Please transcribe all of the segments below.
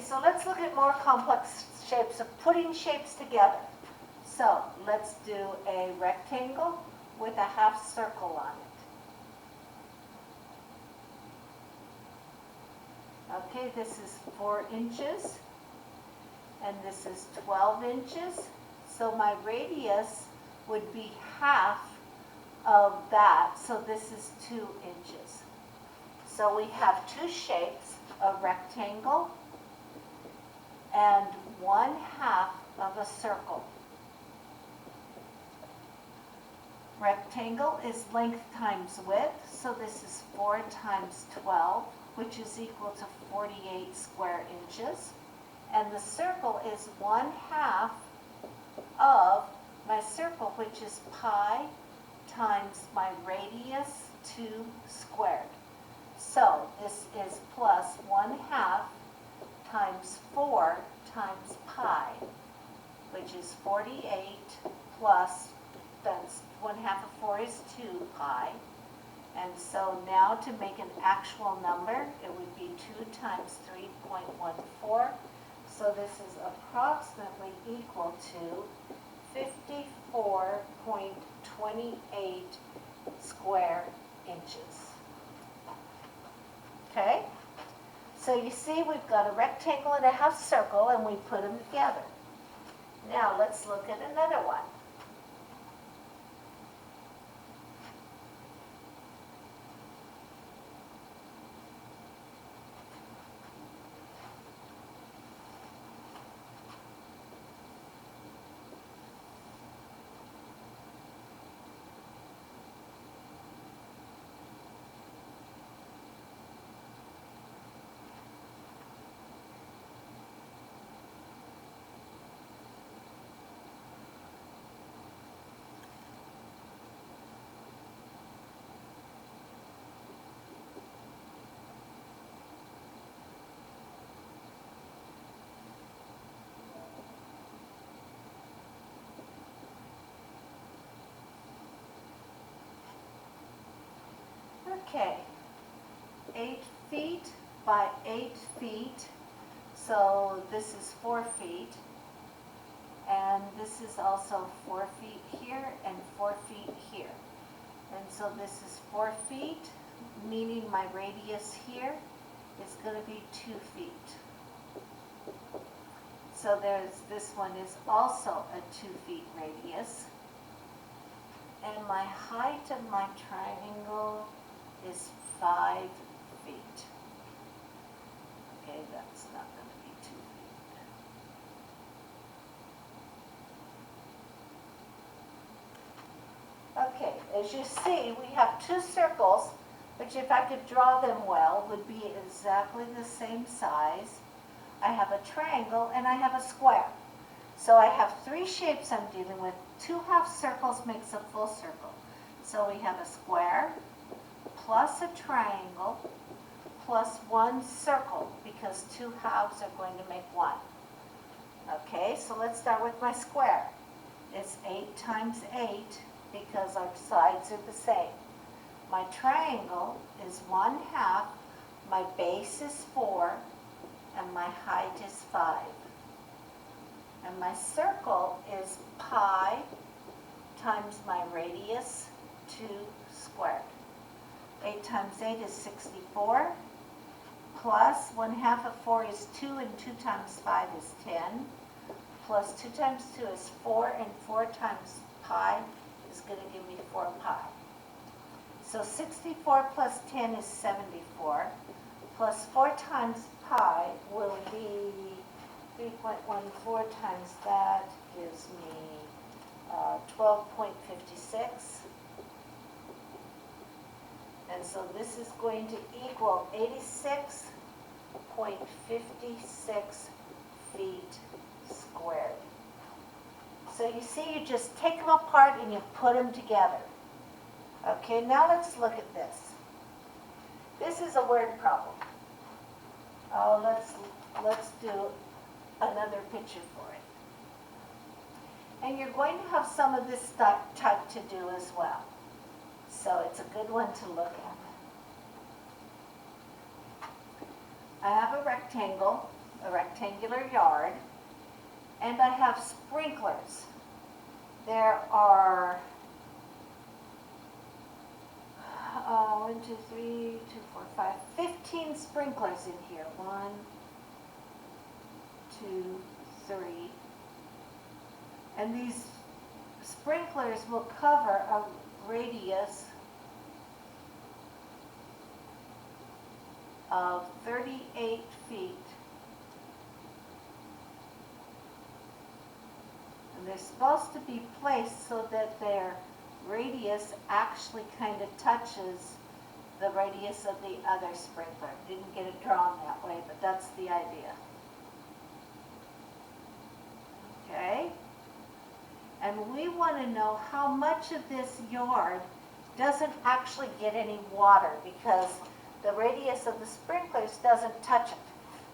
so let's look at more complex shapes of putting shapes together. So let's do a rectangle with a half circle on it. Okay, this is 4 inches, and this is 12 inches. So my radius would be half of that, so this is 2 inches. So we have 2 shapes, a rectangle and 1/2 of a circle. Rectangle is length times width, so this is 4 times 12, which is equal to 48 square inches. And the circle is 1/2 of my circle, which is pi times my radius 2 squared. So this is plus 1/2 times 4 times pi, which is 48 plus, that's 1/2 of 4 is 2 pi. And so now to make an actual number, it would be 2 times 3.14. So this is approximately equal to 54.28 square inches. Okay? So you see we've got a rectangle and a half circle, and we put them together. Now let's look at another one. Okay, 8 feet by 8 feet, so this is 4 feet, and this is also 4 feet here and 4 feet here. And so this is 4 feet, meaning my radius here is going to be 2 feet. So this one is also a 2 feet radius. And my height of my triangle is 5 feet. Okay, that's not going to be 2 feet. Okay, as you see, we have 2 circles, which if I could draw them well, would be exactly the same size. I have a triangle and I have a square. So I have 3 shapes I'm dealing with. 2 half circles makes a full circle. So we have a square, plus a triangle, plus 1 circle, because 2 halves are going to make 1. Okay, so let's start with my square. It's 8 times 8, because our sides are the same. My triangle is 1/2, my base is 4, and my height is 5. And my circle is pi times my radius 2 squared. 8 times 8 is 64, plus 1/2 of 4 is 2, and 2 times 5 is 10, plus 2 times 2 is 4, and 4 times pi is going to give me 4 pi. So 64 plus 10 is 74, plus 4 times pi will be 3.14 times that gives me 12.56. And so this is going to equal 86.56 feet squared. So you see, you just take them apart and you put them together. Okay, now let's look at this. This is a word problem. Oh, let's do another picture for it. And you're going to have some of this type to do as well. So it's a good one to look at. I have a rectangle a rectangular yard, and I have sprinklers. There are 15 sprinklers in here. 1, 2, 3. And these sprinklers will cover a radius of 38 feet. And they're supposed to be placed so that their radius actually kind of touches the radius of the other sprinkler. Didn't get it drawn that way, but that's the idea. Okay? And we want to know how much of this yard doesn't actually get any water because the radius of the sprinklers doesn't touch it.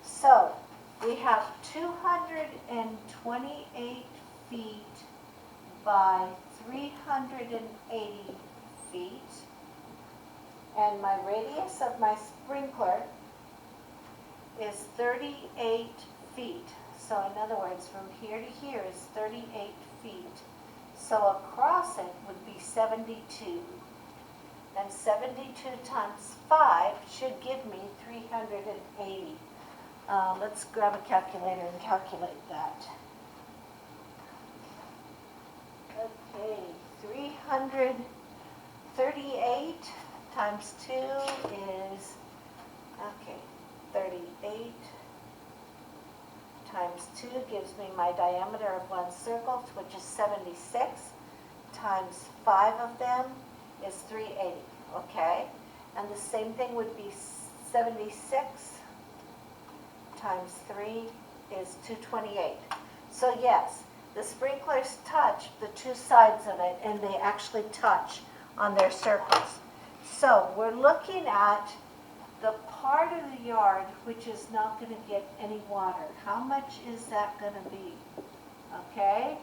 So we have 228 feet by 380 feet. And my radius of my sprinkler is 38 feet. So in other words, from here to here is 38 feet. So across it would be 72. And 72 times 5 should give me 380. Let's grab a calculator and calculate that. Okay, 338 times 2 is, 38 times 2 gives me my diameter of one circle, which is 76, times 5 of them is 380, okay? And the same thing would be 76 times 3 is 228. So yes, the sprinklers touch the two sides of it, and they actually touch on their circles. So we're looking at the part of the yard which is not going to get any water. How much is that going to be? Okay?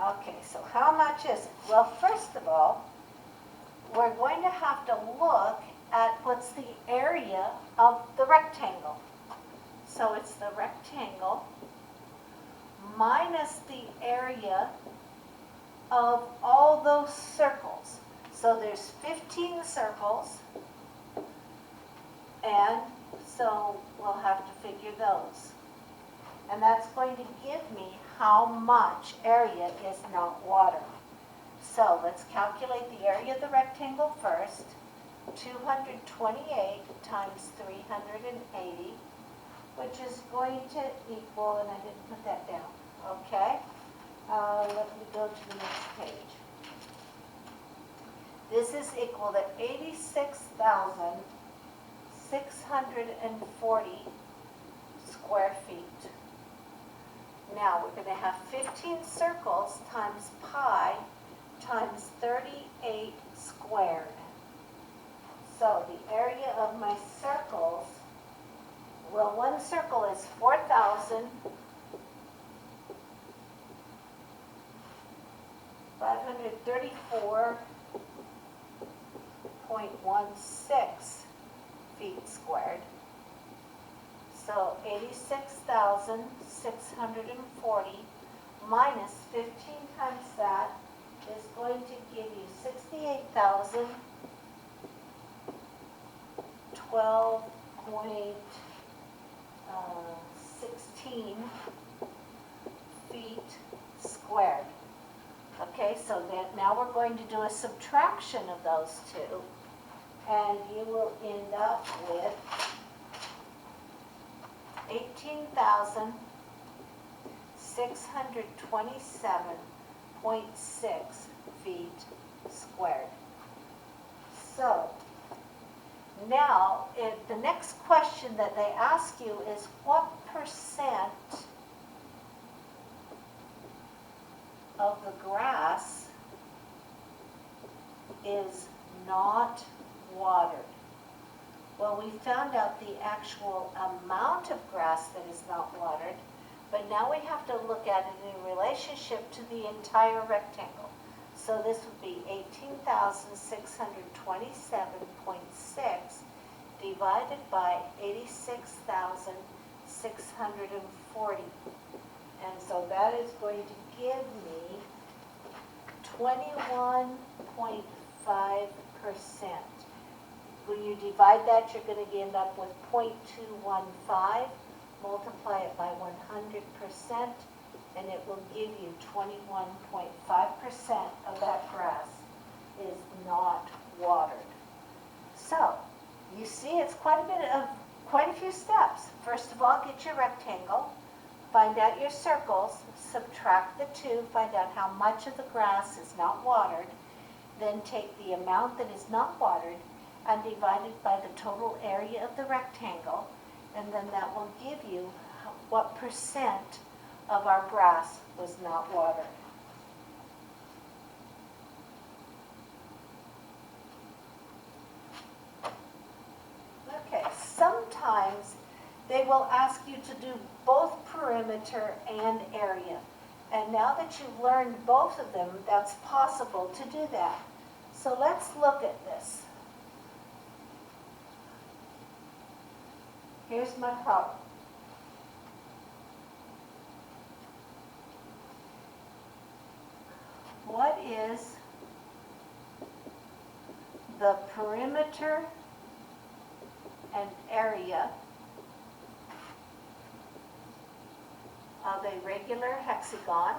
Okay, so how much is it? Well, first of all, we're going to have to look at what's the area of the rectangle. So it's the rectangle minus the area of all those circles. So there's 15 circles, and so we'll have to figure those. And that's going to give me how much area is not water. So let's calculate the area of the rectangle first. 228 times 380, which is going to equal, and I didn't put that down, okay? Let me go to the next page. This is equal to 86,640 square feet. Now we're going to have 15 circles times pi times 38 squared. So the area of my circles, well, one circle is 4,534.16 feet squared. So 86,640 minus 15 times that is going to give you 68,012.16 feet squared. Okay, so that now we're going to do a subtraction of those two, and you will end up with 18,627.6 feet squared. So now the next question that they ask you is what percent of the grass is not watered? Well, we found out the actual amount of grass that is not watered, But now we have to look at it in relationship to the entire rectangle. So this would be 18,627.6 divided by 86,640. And so that is going to give me 21.5%. When you divide that, you're going to end up with 0.215. Multiply it by 100%, and it will give you 21.5% of that grass is not watered. So, you see it's quite a few steps. First of all, get your rectangle, find out your circles, subtract the 2, find out how much of the grass is not watered, then take the amount that is not watered and divide it by the total area of the rectangle, and then that will give you what percent of our grass was not watered. Okay, sometimes they will ask you to do both perimeter and area. And now that you've learned both of them, that's possible to do that. So let's look at this. Here's my problem. What is the perimeter and area of a regular hexagon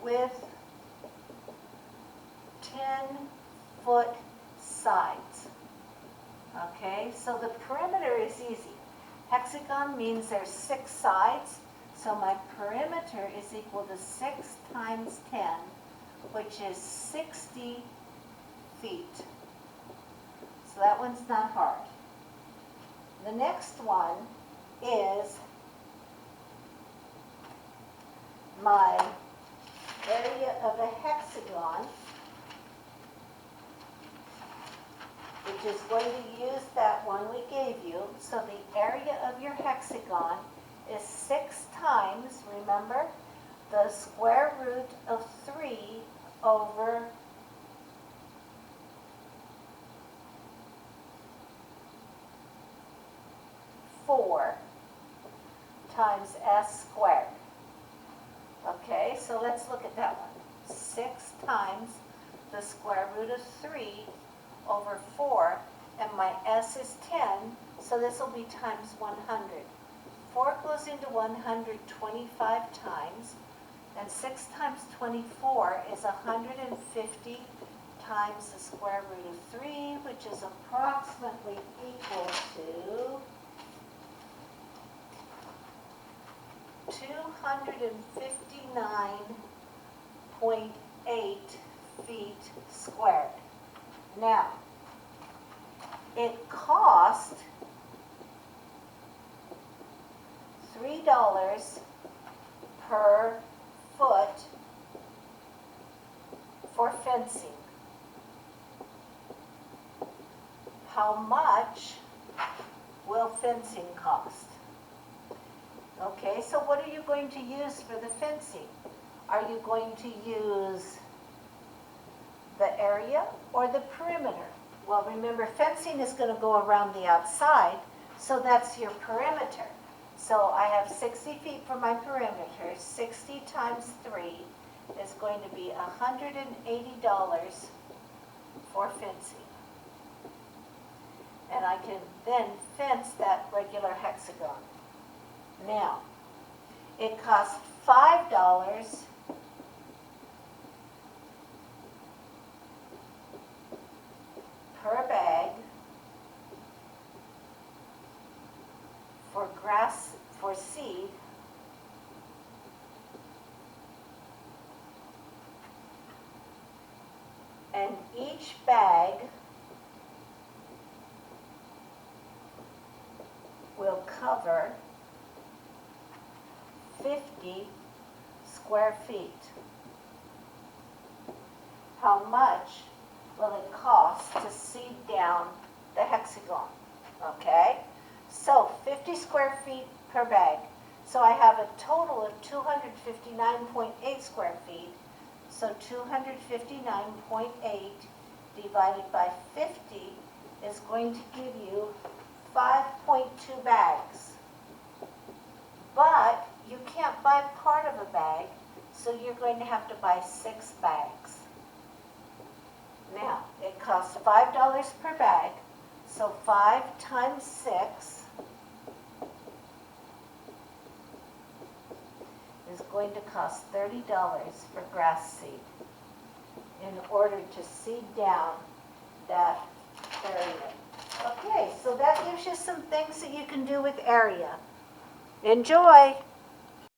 with 10-foot sides? Okay, so the perimeter is easy. Hexagon means there's 6 sides, so my perimeter is equal to 6 times 10, which is 60 feet. So that one's not hard. The next one is my area of a hexagon, which is going to use that one we gave you. So the area of your hexagon is 6 times, remember, the square root of 3 over 4 times s squared. Okay, so let's look at that one. 6 times the square root of 3 over 4, and my s is 10, so this will be times 100. 4 goes into 125 times, and 6 times 24 is 150 times the square root of 3, which is approximately equal to 259.8 feet squared. Now, it cost $3 per foot for fencing. How much will fencing cost? Okay, so what are you going to use for the fencing? Are you going to use the area or the perimeter? Well, remember, fencing is going to go around the outside, so that's your perimeter. So I have 60 feet for my perimeter. 60 times 3 is going to be $180 for fencing. And I can then fence that regular hexagon. Now, it costs $5 per bag for grass, for seed, and each bag will cover 50 square feet. How much will it cost to seed down the hexagon? Okay, so 50 square feet per bag. So I have a total of 259.8 square feet. So 259.8 divided by 50 is going to give you 5.2 bags. But you can't buy part of a bag, so you're going to have to buy 6 bags. Now, it costs $5 per bag, so 5 times 6 is going to cost $30 for grass seed in order to seed down that area. Okay, so that gives you some things that you can do with area. Enjoy!